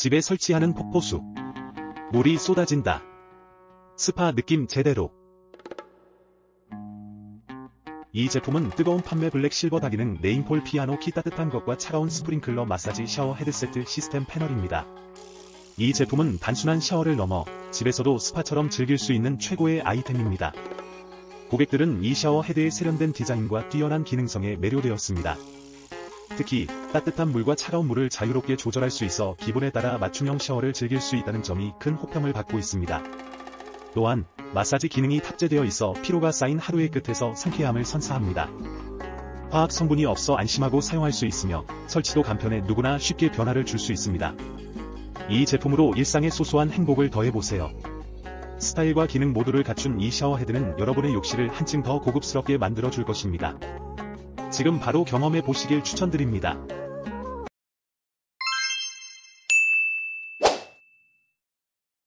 집에 설치하는 폭포수. 물이 쏟아진다. 스파 느낌 제대로. 이 제품은 뜨거운 판매 블랙 실버다 기능 네임폴 피아노 키 따뜻한 것과 차가운 스프링클러 마사지 샤워 헤드세트 시스템 패널입니다. 이 제품은 단순한 샤워를 넘어 집에서도 스파처럼 즐길 수 있는 최고의 아이템입니다. 고객들은 이 샤워 헤드의 세련된 디자인과 뛰어난 기능성에 매료되었습니다. 특히 따뜻한 물과 차가운 물을 자유롭게 조절할 수 있어 기분에 따라 맞춤형 샤워를 즐길 수 있다는 점이 큰 호평을 받고 있습니다. 또한 마사지 기능이 탑재되어 있어 피로가 쌓인 하루의 끝에서 상쾌함을 선사합니다. 화학 성분이 없어 안심하고 사용할 수 있으며 설치도 간편해 누구나 쉽게 변화를 줄 수 있습니다. 이 제품으로 일상의 소소한 행복을 더해보세요. 스타일과 기능 모두를 갖춘 이 샤워헤드는 여러분의 욕실을 한층 더 고급스럽게 만들어줄 것입니다. 지금 바로 경험해 보시길 추천드립니다.